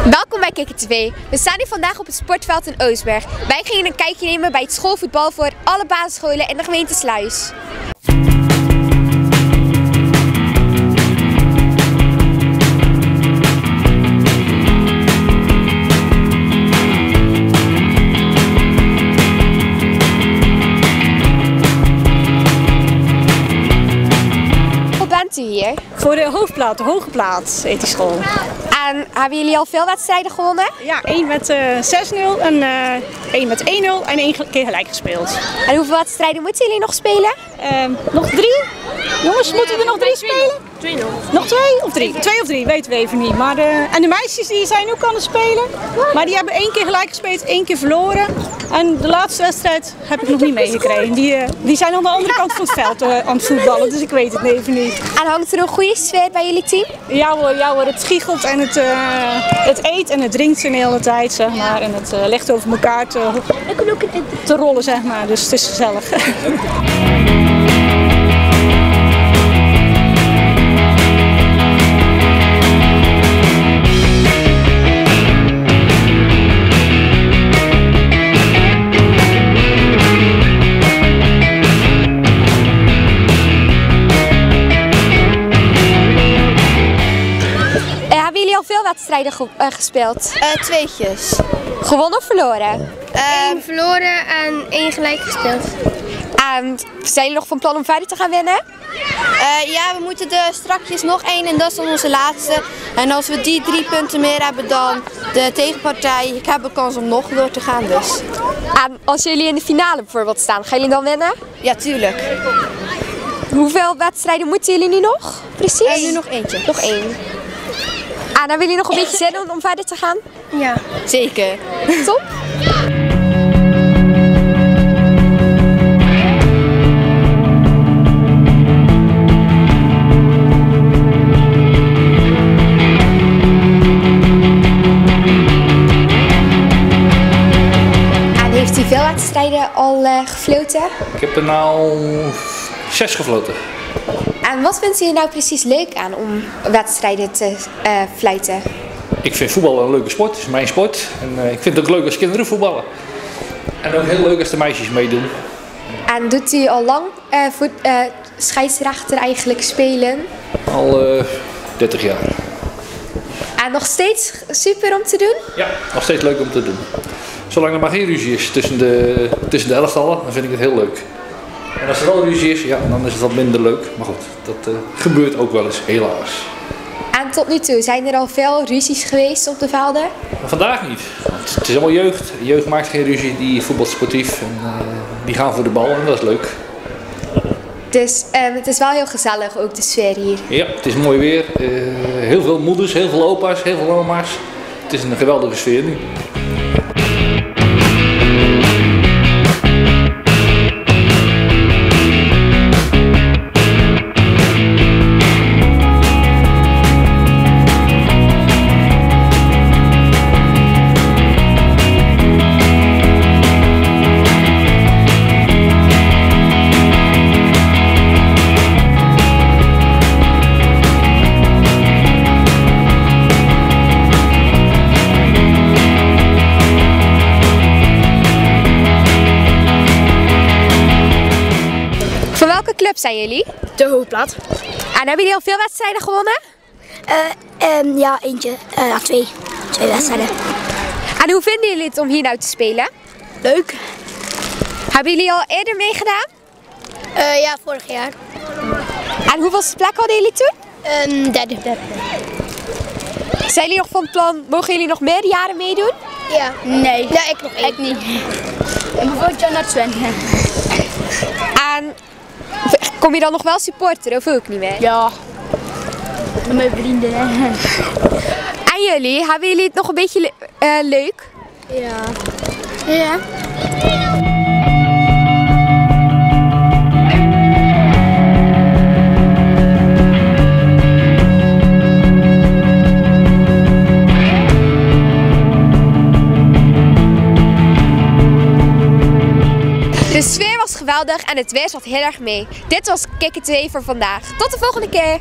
Welkom bij Kikker TV. We staan hier vandaag op het sportveld in Oostberg. Wij gingen een kijkje nemen bij het schoolvoetbal voor alle basisscholen in de gemeente Sluis. Wat bent u hier? Voor de hoofdplaat, de hoge plaat, heet die school. En hebben jullie al veel wedstrijden gewonnen? Ja, 1 met 6-0 en 1 met 1-0 en 1 keer gelijk gespeeld. En hoeveel wedstrijden moeten jullie nog spelen? Nog 3? Jongens, moeten we er nog 3 spelen? 2 nog. Nog 2 of 3? 2 of 3, weten we even niet. Maar en de meisjes die zijn ook aan het spelen. Maar die hebben 1 keer gelijk gespeeld, 1 keer verloren. En de laatste wedstrijd heb ik nog niet meegekregen. Die zijn aan de andere kant van het veld aan het voetballen, dus ik weet het even niet. En hangt er een goede sfeer bij jullie team? Ja hoor, het giechelt en het eet en het drinkt de hele tijd, zeg maar. En het legt over elkaar te rollen, zeg maar. Dus het is gezellig. Hebben jullie al veel wedstrijden gespeeld? 2'tjes. Gewonnen of verloren? 1 verloren en 1 gelijk gespeeld. En zijn jullie nog van plan om verder te gaan winnen? Ja, we moeten er strakjes nog 1 en dat is dan onze laatste. En als we die 3 punten meer hebben dan de tegenpartij, ik heb een kans om nog door te gaan dus. En als jullie in de finale bijvoorbeeld staan, gaan jullie dan winnen? Ja, tuurlijk. Hoeveel wedstrijden moeten jullie nu nog? Precies? En nu nog eentje. Nog 1. En dan willen jullie nog een beetje zin om verder te gaan? Ja, zeker. Top! En heeft u veel wedstrijden al gefloten? Ik heb er nou 6 gefloten. En wat vindt u nou precies leuk aan om wedstrijden te fluiten? Ik vind voetballen een leuke sport, het is mijn sport. En ik vind het ook leuk als kinderen voetballen. En ook heel leuk als de meisjes meedoen. En doet u al lang scheidsrechter eigenlijk spelen? Al 30 jaar. En nog steeds super om te doen? Ja, nog steeds leuk om te doen. Zolang er maar geen ruzie is tussen de elftallen, dan vind ik het heel leuk. En als er wel ruzie is, ja, dan is het wat minder leuk. Maar goed, dat gebeurt ook wel eens, helaas. En tot nu toe, zijn er al veel ruzies geweest op de velden? Maar vandaag niet. Het is allemaal jeugd. De jeugd maakt geen ruzie, die voetbalt sportief. En die gaan voor de bal en dat is leuk. Dus het is wel heel gezellig, ook de sfeer hier. Ja, het is mooi weer. Heel veel moeders, heel veel opa's, heel veel oma's. Het is een geweldige sfeer nu. Van welke club zijn jullie? De hoofdplaat. En hebben jullie al veel wedstrijden gewonnen? Ja, eentje. 2. 2 wedstrijden. En hoe vinden jullie het om hier nou te spelen? Leuk. Hebben jullie al eerder meegedaan? Ja, vorig jaar. En hoeveelste plek hadden jullie toen? Derde. Zijn jullie nog van plan, mogen jullie nog meer jaren meedoen? Ja. Nee. Ja, ik nog 1. Ik niet. En bijvoorbeeld Jan naar Sven. En kom je dan nog wel supporter of ook niet meer? Ja. Met mijn vrienden. En jullie, hebben jullie het nog een beetje leuk? Ja. Ja. De sfeer was geweldig en het weer zat heel erg mee. Dit was Kikker TV voor vandaag. Tot de volgende keer!